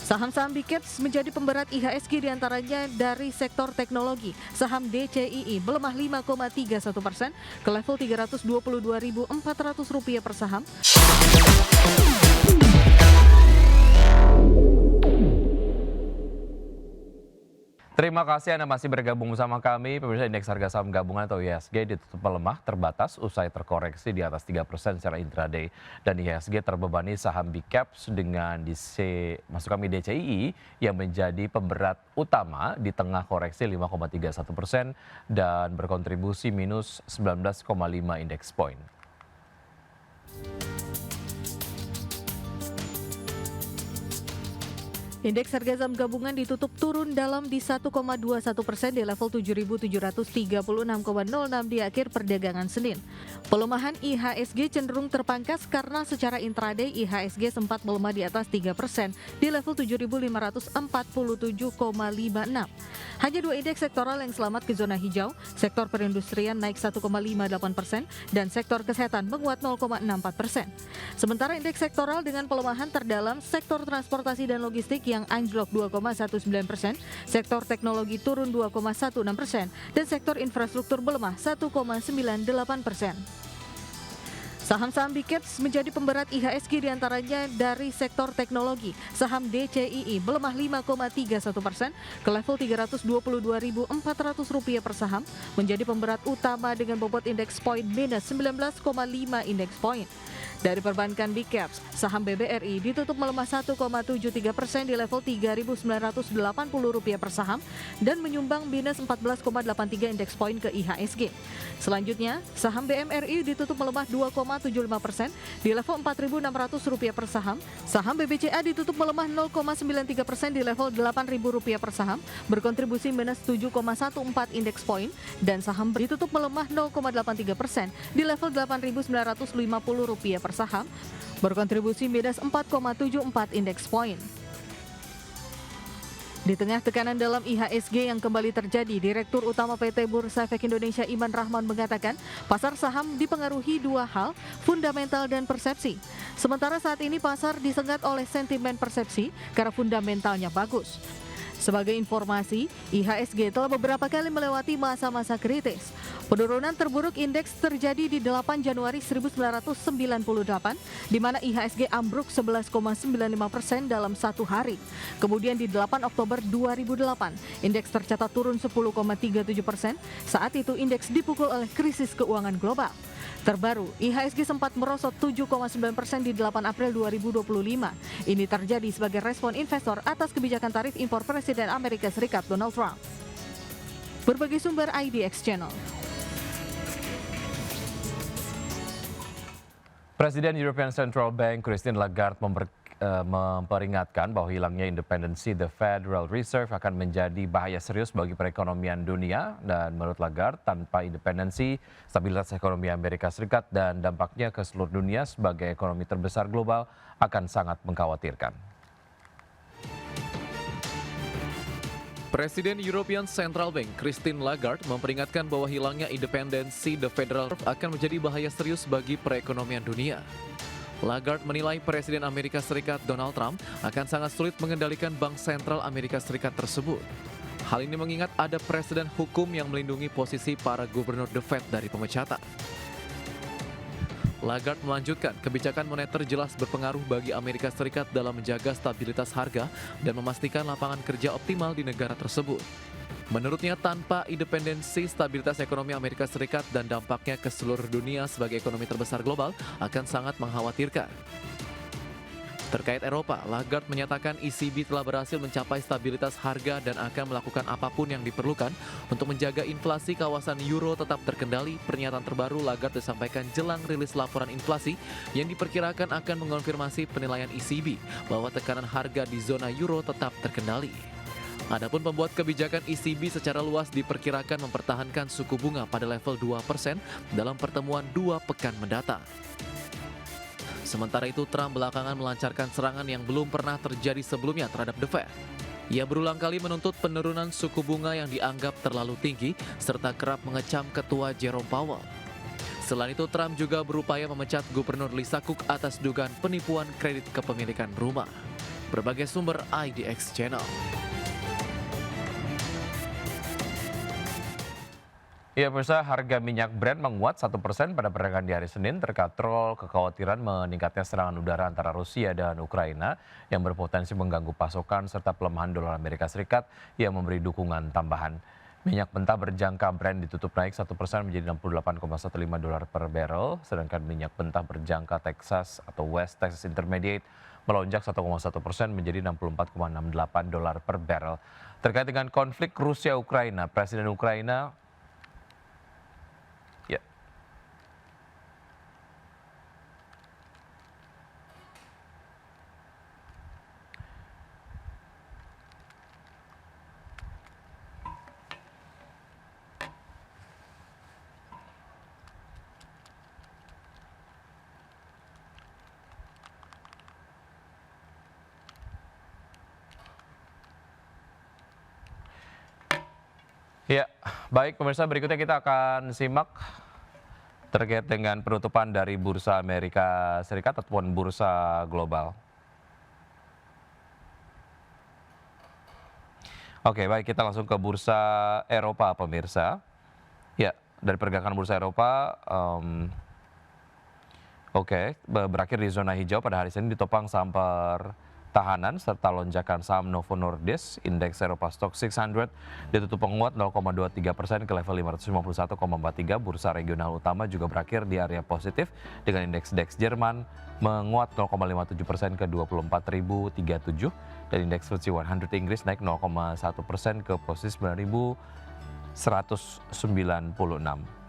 Saham-saham Big Caps menjadi pemberat IHSG diantaranya dari sektor teknologi. Saham DCII melemah 5,31% ke level Rp322.400 per saham. Terima kasih Anda masih bergabung bersama kami. Pemirsa, indeks harga saham gabungan atau IHSG ditutup melemah terbatas usai terkoreksi di atas 3% secara intraday. Dan IHSG terbebani saham Big Caps dengan DCII yang menjadi pemberat utama di tengah koreksi 5,31% dan berkontribusi minus 19,5 indeks point. Indeks harga saham gabungan ditutup turun dalam di 1,21% di level 7.736,06 di akhir perdagangan Senin. Pelemahan IHSG cenderung terpangkas karena secara intraday IHSG sempat melemah di atas 3% di level 7.547,56. Hanya dua indeks sektoral yang selamat ke zona hijau, sektor perindustrian naik 1,58% dan sektor kesehatan menguat 0,64%. Sementara indeks sektoral dengan pelemahan terdalam sektor transportasi dan logistik yang anjlok 2,19%, sektor teknologi turun 2,16%, dan sektor infrastruktur melemah 1,98%. Saham-saham Big Caps menjadi pemberat IHSG diantaranya dari sektor teknologi. Saham DCII melemah 5,31% ke level Rp322.400 per saham, menjadi pemberat utama dengan bobot indeks point minus 19,5 indeks point. Dari perbankan Big Caps, saham BBRI ditutup melemah 1,73% di level Rp3.980 per saham dan menyumbang minus 14,83 indeks point ke IHSG. Selanjutnya, saham BMRI ditutup melemah 2,75% di level Rp4.600 per saham. Saham BBCA ditutup melemah 0,93% di level Rp8.000 per saham, berkontribusi minus 7,14 indeks point, dan saham ditutup melemah 0,83% di level Rp8.950 per saham, berkontribusi minus 4,74 indeks point. Di tengah tekanan dalam IHSG yang kembali terjadi, Direktur Utama PT Bursa Efek Indonesia Iman Rahman mengatakan pasar saham dipengaruhi dua hal, fundamental dan persepsi. Sementara saat ini pasar disengat oleh sentimen persepsi karena fundamentalnya bagus. Sebagai informasi, IHSG telah beberapa kali melewati masa-masa kritis. Penurunan terburuk indeks terjadi di 8 Januari 1998, di mana IHSG ambruk 11,95% dalam satu hari. Kemudian di 8 Oktober 2008, indeks tercatat turun 10,37%. Saat itu indeks dipukul oleh krisis keuangan global. Terbaru, IHSG sempat merosot 7,9% di 8 April 2025. Ini terjadi sebagai respon investor atas kebijakan tarif impor Presiden Amerika Serikat Donald Trump. Berbagai sumber IDX Channel. Presiden European Central Bank Christine Lagarde memperingatkan bahwa hilangnya independensi The Federal Reserve akan menjadi bahaya serius bagi perekonomian dunia, dan menurut Lagarde tanpa independensi, stabilitas ekonomi Amerika Serikat dan dampaknya ke seluruh dunia sebagai ekonomi terbesar global akan sangat mengkhawatirkan. Presiden European Central Bank Christine Lagarde memperingatkan bahwa hilangnya independensi The Federal Reserve akan menjadi bahaya serius bagi perekonomian dunia. Lagarde menilai Presiden Amerika Serikat Donald Trump akan sangat sulit mengendalikan Bank Sentral Amerika Serikat tersebut. Hal ini mengingat ada presiden hukum yang melindungi posisi para gubernur The Fed dari pemecatan. Lagarde melanjutkan, kebijakan moneter jelas berpengaruh bagi Amerika Serikat dalam menjaga stabilitas harga dan memastikan lapangan kerja optimal di negara tersebut. Menurutnya, tanpa independensi, stabilitas ekonomi Amerika Serikat dan dampaknya ke seluruh dunia sebagai ekonomi terbesar global akan sangat mengkhawatirkan. Terkait Eropa, Lagarde menyatakan ECB telah berhasil mencapai stabilitas harga dan akan melakukan apapun yang diperlukan untuk menjaga inflasi kawasan euro tetap terkendali. Pernyataan terbaru Lagarde disampaikan jelang rilis laporan inflasi yang diperkirakan akan mengonfirmasi penilaian ECB bahwa tekanan harga di zona euro tetap terkendali. Adapun pembuat kebijakan ECB secara luas diperkirakan mempertahankan suku bunga pada level 2% dalam pertemuan 2 pekan mendatang. Sementara itu, Trump belakangan melancarkan serangan yang belum pernah terjadi sebelumnya terhadap The Fed. Ia berulang kali menuntut penurunan suku bunga yang dianggap terlalu tinggi, serta kerap mengecam ketua Jerome Powell. Selain itu, Trump juga berupaya memecat Gubernur Lisa Cook atas dugaan penipuan kredit kepemilikan rumah. berbagai sumber IDX Channel. Ya, pemirsa, harga minyak Brent menguat 1% pada perdagangan di hari Senin terkatrol kekhawatiran meningkatnya serangan udara antara Rusia dan Ukraina yang berpotensi mengganggu pasokan serta pelemahan dolar Amerika Serikat yang memberi dukungan tambahan. Minyak mentah berjangka Brent ditutup naik 1% menjadi 68,15 dolar per barrel, sedangkan minyak mentah berjangka Texas atau West Texas Intermediate melonjak 1,1% menjadi 64,68 dolar per barrel. Terkait dengan konflik Rusia-Ukraina, Presiden Ukraina Ya, baik pemirsa, berikutnya kita akan simak terkait dengan penutupan dari Bursa Amerika Serikat ataupun Bursa Global. Oke, baik, kita langsung ke Bursa Eropa pemirsa. Ya, dari pergerakan Bursa Eropa, berakhir di zona hijau pada hari Senin ditopang saham pertahanan serta lonjakan saham Novo Nordisk. Indeks Eropa Stock 600 ditutup menguat 0,23% ke level 551,43. Bursa regional utama juga berakhir di area positif dengan indeks DAX Jerman menguat 0,57% ke 24.037 dan indeks FTSE 100 Inggris naik 0,1% ke posisi 9.196.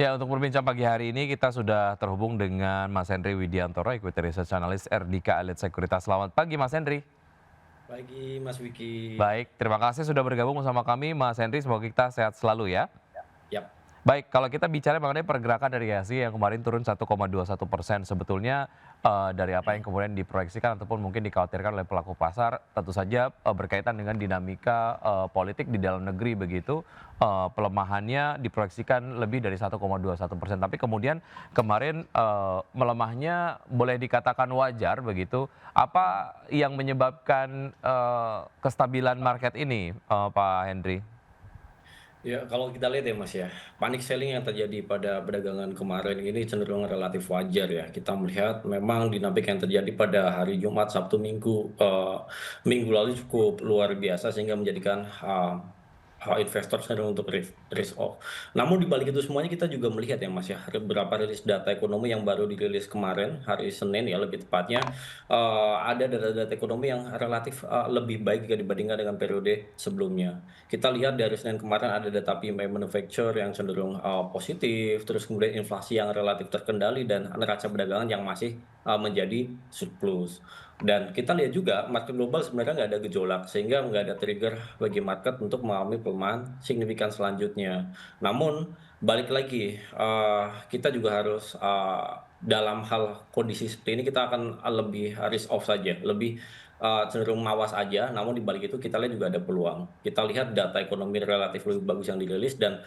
Ya, untuk berbincang pagi hari ini kita sudah terhubung dengan Mas Henry Widiantoro, Equity Research Analyst RDK Elite Sekuritas. Selamat pagi Mas Henry. Pagi Mas Wiki. Baik, terima kasih sudah bergabung bersama kami Mas Henry, semoga kita sehat selalu ya. Yap. Baik, kalau kita bicara mengenai pergerakan dari IHSG yang kemarin turun 1,21%, sebetulnya dari apa yang kemudian diproyeksikan ataupun mungkin dikhawatirkan oleh pelaku pasar, tentu saja berkaitan dengan dinamika politik di dalam negeri begitu, pelemahannya diproyeksikan lebih dari 1,21%. Tapi kemudian kemarin melemahnya boleh dikatakan wajar begitu. Apa yang menyebabkan kestabilan market ini, Pak Henry? Ya, kalau kita lihat ya Mas ya, panik selling yang terjadi pada perdagangan kemarin ini cenderung relatif wajar ya. Kita melihat memang dinamika yang terjadi pada hari Jumat, Sabtu, Minggu, minggu lalu cukup luar biasa sehingga menjadikan investor cenderung untuk risk off. Namun di balik itu semuanya kita juga melihat ya Mas ya, beberapa rilis data ekonomi yang baru dirilis kemarin hari Senin ya lebih tepatnya, ada data-data ekonomi yang relatif lebih baik jika dibandingkan dengan periode sebelumnya. Kita lihat dari Senin kemarin ada data PMI manufacture yang cenderung positif, terus kemudian inflasi yang relatif terkendali dan neraca perdagangan yang masih menjadi surplus. Dan kita lihat juga market global sebenarnya nggak ada gejolak sehingga nggak ada trigger bagi market untuk mengalami pelemahan signifikan selanjutnya. Namun balik lagi kita juga harus dalam hal kondisi seperti ini kita akan lebih risk off saja, lebih cenderung mawas aja. Namun di balik itu kita lihat juga ada peluang. Kita lihat data ekonomi relatif lebih bagus yang dirilis dan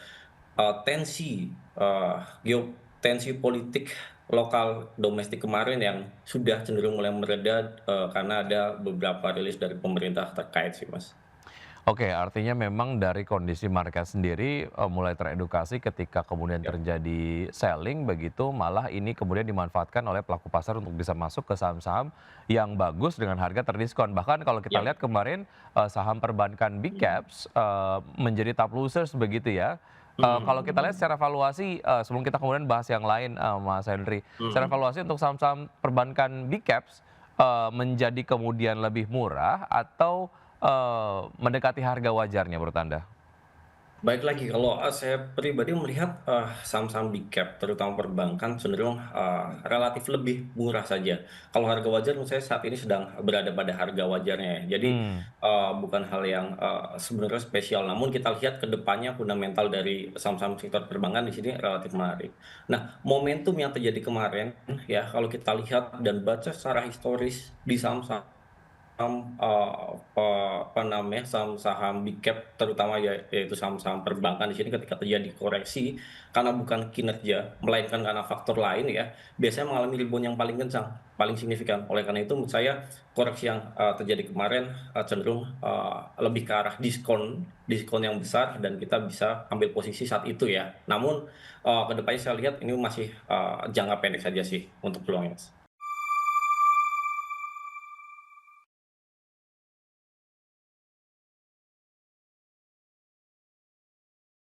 tensi tensi politik lokal domestik kemarin yang sudah cenderung mulai mereda karena ada beberapa rilis dari pemerintah terkait sih Mas. Oke, artinya memang dari kondisi market sendiri mulai teredukasi ketika kemudian terjadi selling begitu, malah ini kemudian dimanfaatkan oleh pelaku pasar untuk bisa masuk ke saham-saham yang bagus dengan harga terdiskon. Bahkan kalau kita lihat kemarin saham perbankan big caps menjadi top losers begitu ya. Kalau kita lihat secara valuasi, sebelum kita kemudian bahas yang lain, Mas Henry, secara valuasi untuk saham-saham perbankan big caps menjadi kemudian lebih murah atau mendekati harga wajarnya menurut Anda? Baik lagi, kalau, saya pribadi melihat, saham-saham big cap terutama perbankan cenderung, relatif lebih murah saja. Kalau harga wajar menurut saya saat ini sedang berada pada harga wajarnya ya. Jadi, Hmm. bukan hal yang, sebenarnya spesial, namun kita lihat ke depannya fundamental dari saham-saham sektor perbankan di sini relatif menarik. Nah, momentum yang terjadi kemarin ya kalau kita lihat dan baca secara historis di saham-saham Saham, apa namanya, saham-saham big cap terutama yaitu saham-saham perbankan di sini ketika terjadi koreksi karena bukan kinerja, melainkan karena faktor lain ya, biasanya mengalami rebound yang paling kencang, paling signifikan. Oleh karena itu menurut saya koreksi yang, terjadi kemarin, cenderung, lebih ke arah diskon diskon yang besar dan kita bisa ambil posisi saat itu ya. Namun, ke depannya saya lihat ini masih, jangka pendek saja sih untuk peluangnya, Mas.